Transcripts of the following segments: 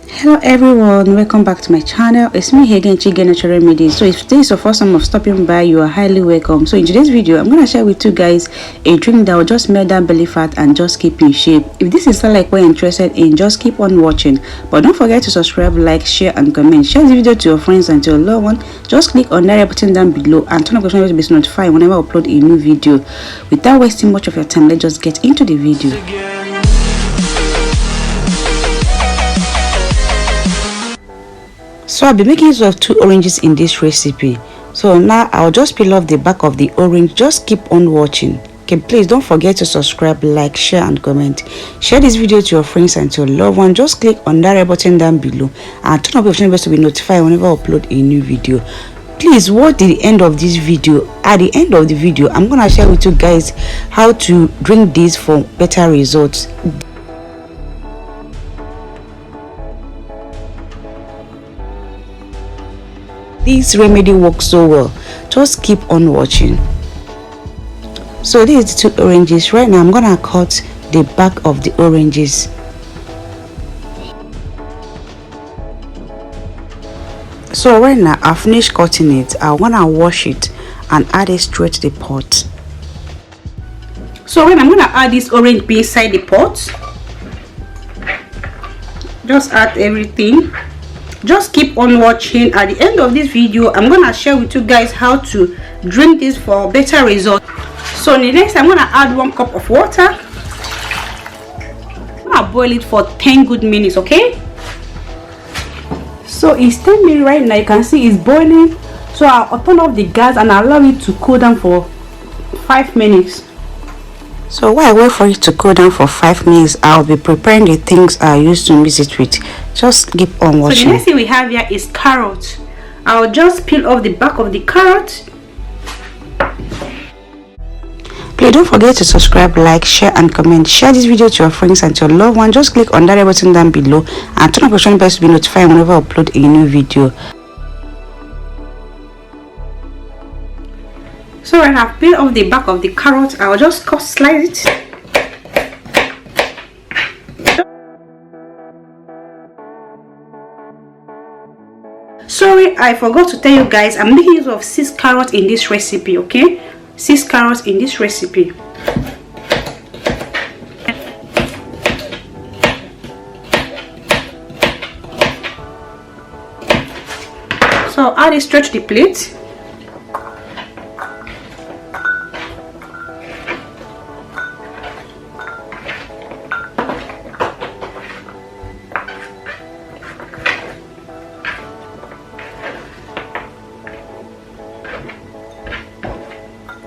Hello everyone, welcome back to my channel. It's me here again, Chigirl Remedies. So if this is your first time of stopping by, you are highly welcome. So in today's video, I'm going to share with you guys a drink that will just melt that belly fat and just keep in shape. If this is like what you're interested in, just keep on watching. But don't forget to subscribe, like, share and comment. Share the video to your friends and to your loved one. Just click on that button down below and turn on the notification to be notified whenever I upload a new video. Without wasting much of your time, let's just get into the video. So I'll be making use of 2 oranges in this recipe. So now I'll just peel off the back of the orange. Just keep on watching. Okay, please don't forget to subscribe, like, share and comment. Share this video to your friends and to your loved one. Just click on that red button down below and turn on the notification bell to be notified whenever I upload a new video. Please watch the end of this video. At the end of the video, I'm gonna share with you guys how to drink this for better results. This remedy works so well. Just keep on watching. So this is 2 oranges. Right now I'm gonna cut the back of the oranges. So right now I've finished cutting it. I wanna wash it and add it straight to the pot. So when I'm gonna add this orange inside the pot, just add everything. Just keep on watching. At the end of this video, I'm gonna share with you guys how to drink this for better results. So next, I'm gonna add 1 cup of water. I'm gonna boil it for 10 good minutes, okay? So it's 10 minutes right now. You can see it's boiling. So I'll turn off the gas and allow it to cool down for 5 minutes. So while I wait for it to cool down for 5 minutes, I'll be preparing the things I used to mix it with. Just keep on watching. So the next thing we have here is carrot. I'll just peel off the back of the carrot. Please don't forget to subscribe, like, share and comment. Share this video to your friends and to your loved one. Just click on that button down below and turn on the notification bell to be notified whenever I upload a new video. So when I've peeled off the back of the carrot, I'll just slice it. Sorry, I forgot to tell you guys, I'm making use of 6 carrots in this recipe, okay? 6 carrots in this recipe. So I'll add it straight to the plate.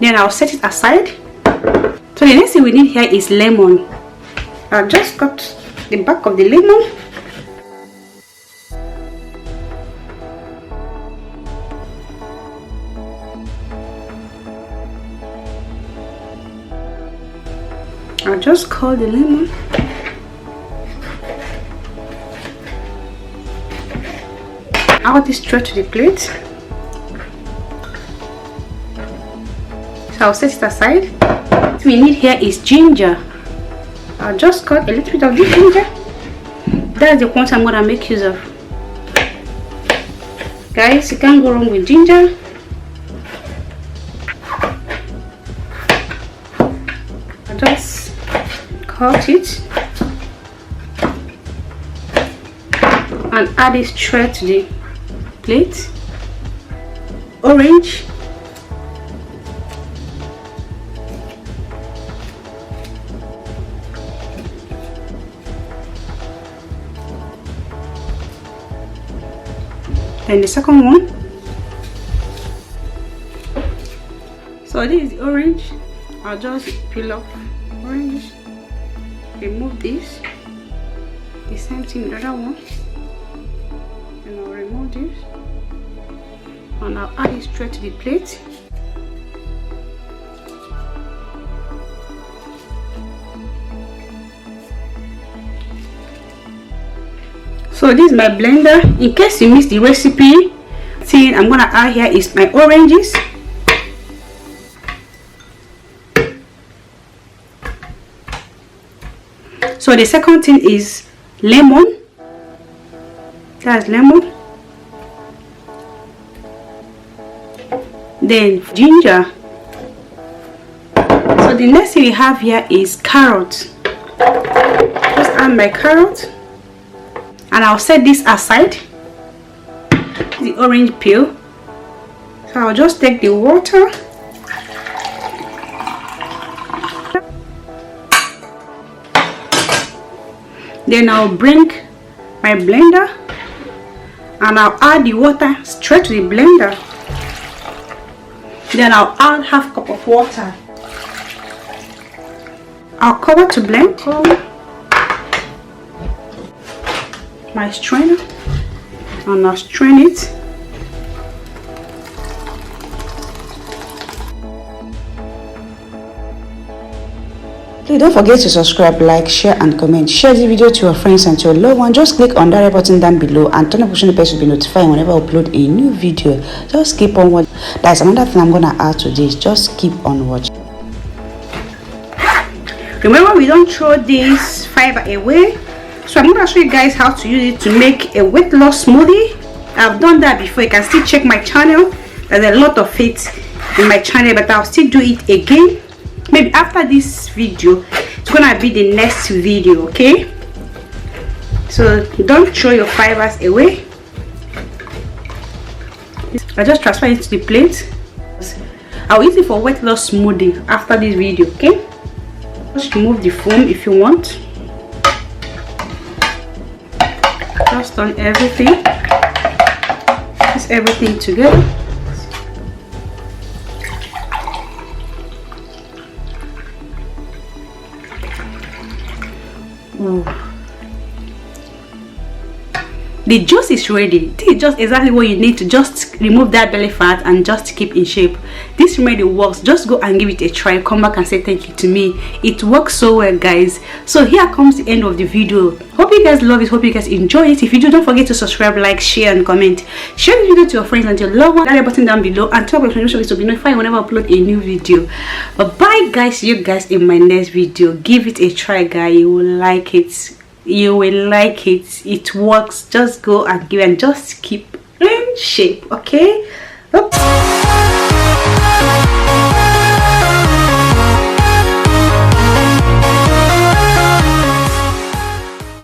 Then I'll set it aside. So the next thing we need here is lemon. I'll just cut the back of the lemon. I'll just cut the lemon. I'll add this straight to the plate. I'll set it aside. What we need here is ginger. I'll just cut a little bit of this ginger. That's the quantity I'm gonna make use of. Guys, you can't go wrong with ginger. I'll just cut it and add it straight to the plate. Orange. And the second one. So this is the orange. I'll just peel off orange, remove this. The same thing with the other one. And I'll remove this and I'll add it straight to the plate. So this is my blender. In case you missed the recipe, thing I'm gonna add here is my oranges. So the second thing is lemon. That's lemon. Then ginger. So the next thing we have here is carrot. Just add my carrot, and I'll set this aside. The orange peel. So I'll just take the water. Then I'll bring my blender and I'll add the water straight to the blender. Then I'll add half cup of water. I'll cover to blend. My strainer and I'll strain it. Please don't forget to subscribe, like, share and comment. Share the video to your friends and to your loved one. Just click on that red button down below and turn on the bell to be notified whenever I upload a new video. Just keep on watching. That's another thing I'm gonna add to this. Just keep on watching. Remember, we don't throw this fiber away, so I'm gonna show you guys how to use it to make a weight loss smoothie. I've done that before. You can still check my channel. There's a lot of it in my channel, but I'll still do it again. Maybe after this video, it's gonna be the next video, okay? So don't throw your fibers away. I just transfer it to the plate. I'll use it for weight loss smoothie after this video, okay? Just remove the foam if you want. Just turn everything. Mix everything together. Ooh. The juice is ready. This is just exactly what you need to just remove that belly fat and just keep in shape. This remedy works. Just go and give it a try. Come back and say thank you to me. It works so well, guys. So here comes the end of the video. Hope you guys love it. Hope you guys enjoy it. If you do, don't forget to subscribe, like, share and comment. Share the video to your friends and your loved ones. That button down below and turn on the notification to be notified whenever I upload a new video. But bye guys. See you guys in my next video. Give it a try, guys. You will like it. You will like it. It works. Just go and give and just keep in shape, okay? Oops.